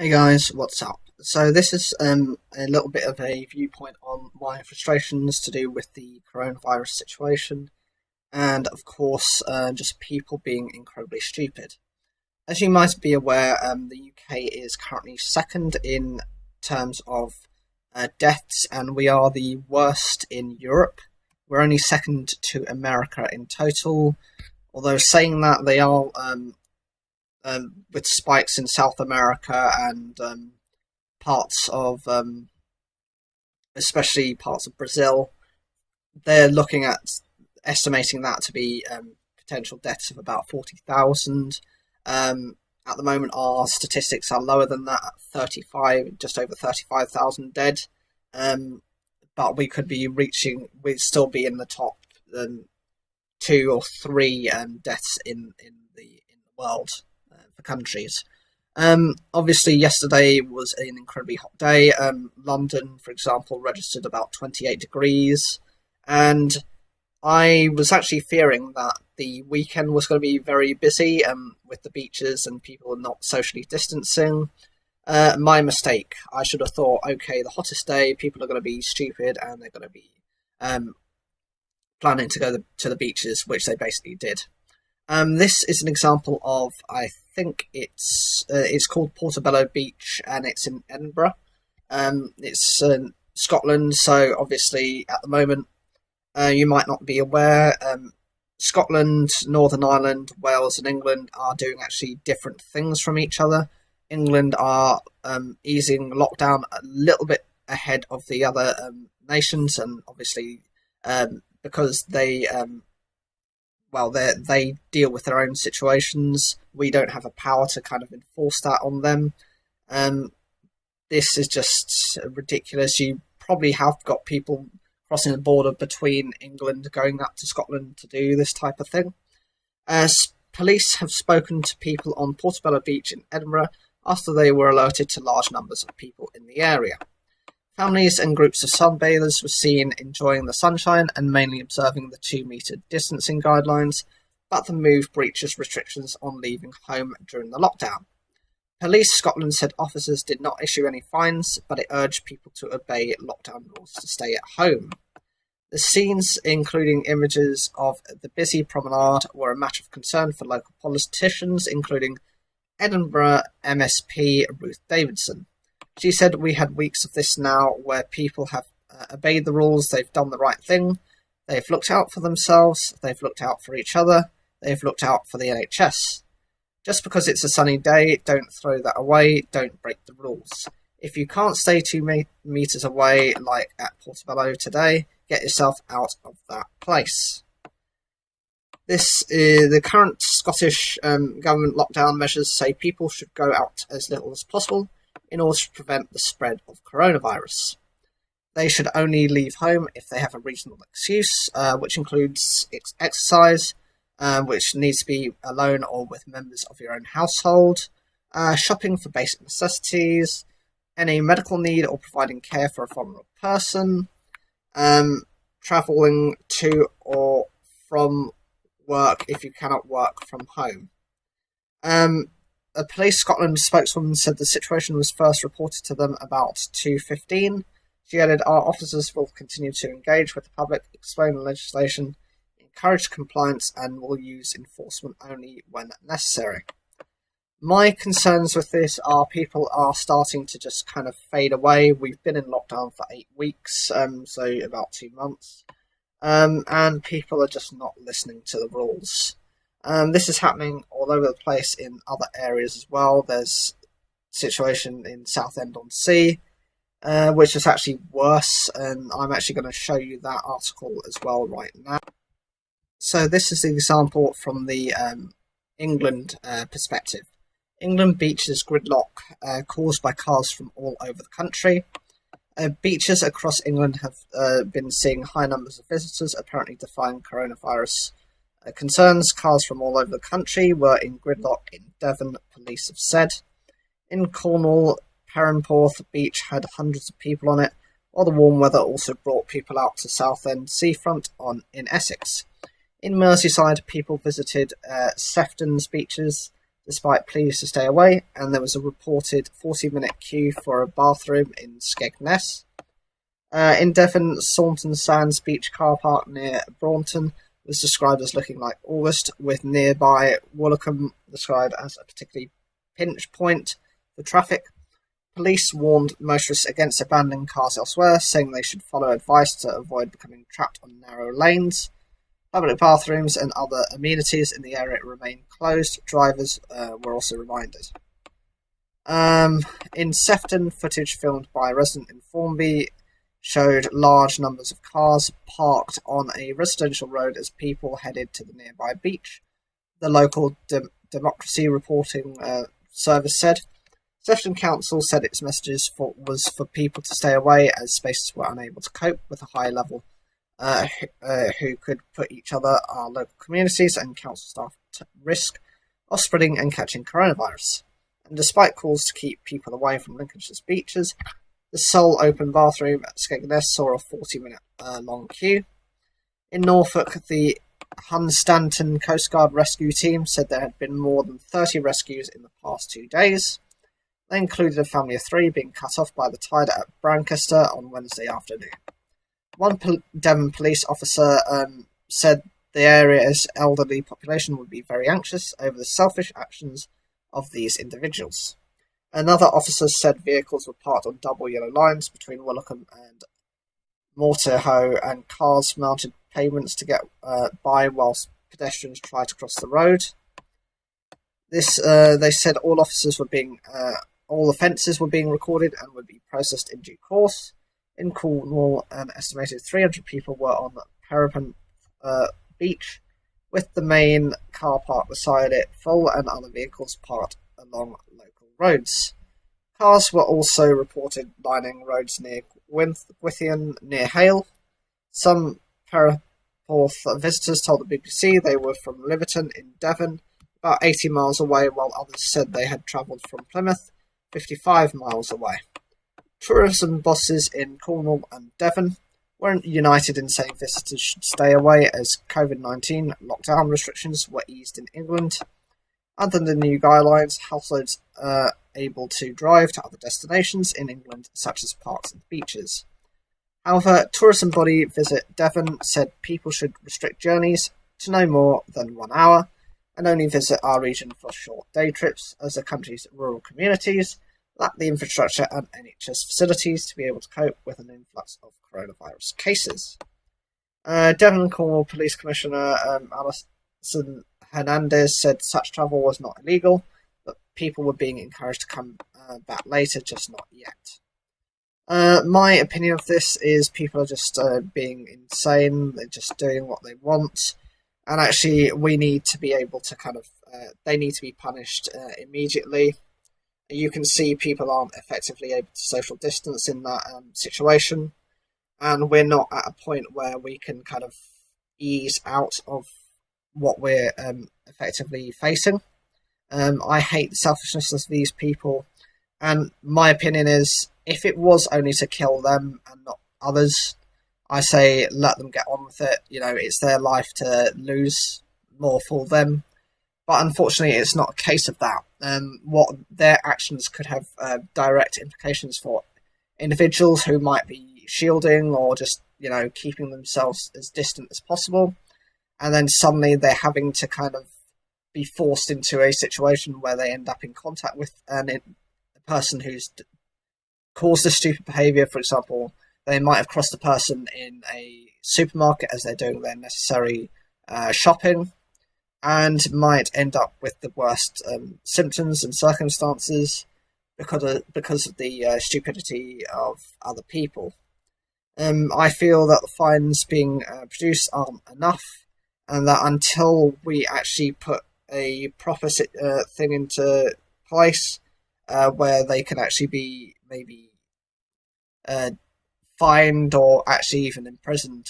Hey guys, what's up? So this is a little bit of a viewpoint on my frustrations to do with the coronavirus situation, and of course, just people being incredibly stupid. As you might be aware, the UK is currently second in terms of deaths, and we are the worst in Europe. We're only second to America in total. Although saying that, they are with spikes in South America and parts of, especially parts of Brazil. They're looking at estimating that to be potential deaths of about 40,000. At the moment, our statistics are lower than that, at 35, just over 35,000 dead. But we could be reaching, we'd still be in the top two or three deaths in the world for countries. Obviously, yesterday was an incredibly hot day. London, for example, registered about 28 degrees, and I was actually fearing that the weekend was going to be very busy with the beaches and people not socially distancing. My mistake. I should have thought, okay, the hottest day, people are going to be stupid and they're going to be planning to go to the beaches, which they basically did. This is an example of, I think it's called Portobello Beach, and it's in Edinburgh. It's Scotland, so obviously at the moment you might not be aware. Scotland, Northern Ireland, Wales, and England are doing actually different things from each other. England are easing lockdown a little bit ahead of the other nations, and obviously because they deal with their own situations. We don't have a power to kind of enforce that on them. This is just ridiculous. You probably have got people crossing the border between England going up to Scotland to do this type of thing. Police have spoken to people on Portobello Beach in Edinburgh after they were alerted to large numbers of people in the area. Families and groups of sunbathers were seen enjoying the sunshine and mainly observing the 2-metre distancing guidelines, but the move breaches restrictions on leaving home during the lockdown. Police Scotland said officers did not issue any fines, but it urged people to obey lockdown rules to stay at home. The scenes, including images of the busy promenade, were a matter of concern for local politicians, including Edinburgh MSP Ruth Davidson. She said, "We had weeks of this now where people have obeyed the rules, they've done the right thing, they've looked out for themselves, they've looked out for each other, they've looked out for the NHS. Just because it's a sunny day, don't throw that away, don't break the rules. If you can't stay 2 meters away, like at Portobello today, get yourself out of that place." This is the current Scottish government lockdown measures say people should go out as little as possible in order to prevent the spread of coronavirus. They should only leave home if they have a reasonable excuse, which includes exercise, which needs to be alone or with members of your own household, shopping for basic necessities, any medical need or providing care for a vulnerable person, travelling to or from work if you cannot work from home. A Police Scotland spokeswoman said the situation was first reported to them about 2:15. She added, "Our officers will continue to engage with the public, explain the legislation, encourage compliance, and will use enforcement only when necessary." My concerns with this are people are starting to just kind of fade away. We've been in lockdown for 8 weeks, so about 2 months, and people are just not listening to the rules. This is happening all over the place in other areas as well. There's a situation in Southend-on-Sea, which is actually worse, and I'm actually going to show you that article as well right now. So this is the example from the England perspective. England beaches gridlock caused by cars from all over the country. Beaches across England have been seeing high numbers of visitors, apparently defying coronavirus concerns. Cars from all over the country were in gridlock in Devon, police have said. In Cornwall, Perranporth Beach had hundreds of people on it, while the warm weather also brought people out to Southend seafront in Essex. In Merseyside, people visited Sefton's beaches despite pleas to stay away, and there was a reported 40-minute queue for a bathroom in Skegness. In Devon, Saunton Sands Beach car park near Braunton was described as looking like August, with nearby Woolacombe described as a particularly pinch point for traffic. Police warned motorists against abandoning cars elsewhere, saying they should follow advice to avoid becoming trapped on narrow lanes. Public bathrooms and other amenities in the area remain closed. Drivers were also reminded. In Sefton, footage filmed by a resident in Formby showed large numbers of cars parked on a residential road as people headed to the nearby beach. The local Democracy Reporting Service said. Sefton Council said its messages was for people to stay away as spaces were unable to cope with a high level who could put each other, our local communities and council staff at risk of spreading and catching coronavirus. And despite calls to keep people away from Lincolnshire's beaches, the sole open bathroom at Skegness saw a 40-minute long queue. In Norfolk, the Hunstanton Coast Guard rescue team said there had been more than 30 rescues in the past 2 days. They included a family of 3 being cut off by the tide at Brancaster on Wednesday afternoon. One Devon police officer said the area's elderly population would be very anxious over the selfish actions of these individuals. Another officer said vehicles were parked on double yellow lines between Woolacombe and Mortehoe, and cars mounted pavements to get by whilst pedestrians tried to cross the road. They said all offences were being recorded and would be processed in due course. In Cornwall, an estimated 300 people were on Parapan Beach, with the main car park beside it full and other vehicles parked along local roads. Cars were also reported lining roads near Gwithian near Hale. Some Paraporth visitors told the BBC they were from Liverton in Devon, about 80 miles away, while others said they had travelled from Plymouth, 55 miles away. Tourism bosses in Cornwall and Devon weren't united in saying visitors should stay away as COVID-19 lockdown restrictions were eased in England. Under the new guidelines, households are able to drive to other destinations in England, such as parks and beaches. However, tourism body Visit Devon said people should restrict journeys to no more than 1 hour and only visit our region for short day trips, as the country's rural communities lack the infrastructure and NHS facilities to be able to cope with an influx of coronavirus cases. Devon and Cornwall Police Commissioner Alison Hernandez said such travel was not illegal, but people were being encouraged to come back later, just not yet. My opinion of this is people are just being insane, they're just doing what they want, and actually we need to be able to they need to be punished immediately. You can see people aren't effectively able to social distance in that situation, and we're not at a point where we can kind of ease out of what we're effectively facing. I hate the selfishness of these people, and my opinion is if it was only to kill them and not others, I say let them get on with it. You know, it's their life to lose, more for them. But unfortunately, it's not a case of that. What their actions could have direct implications for individuals who might be shielding or just, keeping themselves as distant as possible. And then suddenly they're having to kind of be forced into a situation where they end up in contact with a person who's caused a stupid behaviour. For example, they might have crossed a person in a supermarket as they're doing their necessary shopping, and might end up with the worst symptoms and circumstances because of the stupidity of other people. I feel that the fines being produced aren't enough, and that until we actually put a proper thing into place where they can actually be maybe fined or actually even imprisoned,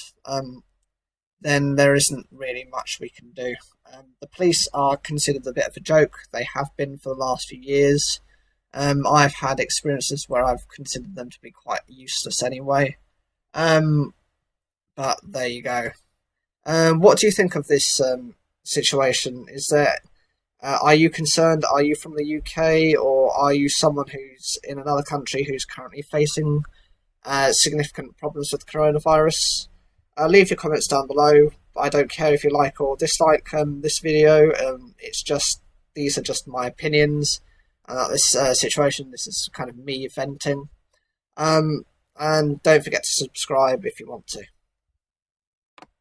then there isn't really much we can do. The police are considered a bit of a joke. They have been for the last few years. I've had experiences where I've considered them to be quite useless anyway. But there you go. What do you think of this situation? Is there Are you concerned? Are you from the UK, or are you someone who's in another country who's currently facing significant problems with coronavirus? Leave your comments down below. I don't care if you like or dislike this video. These are just my opinions about this situation. This is kind of me venting. And don't forget to subscribe if you want to.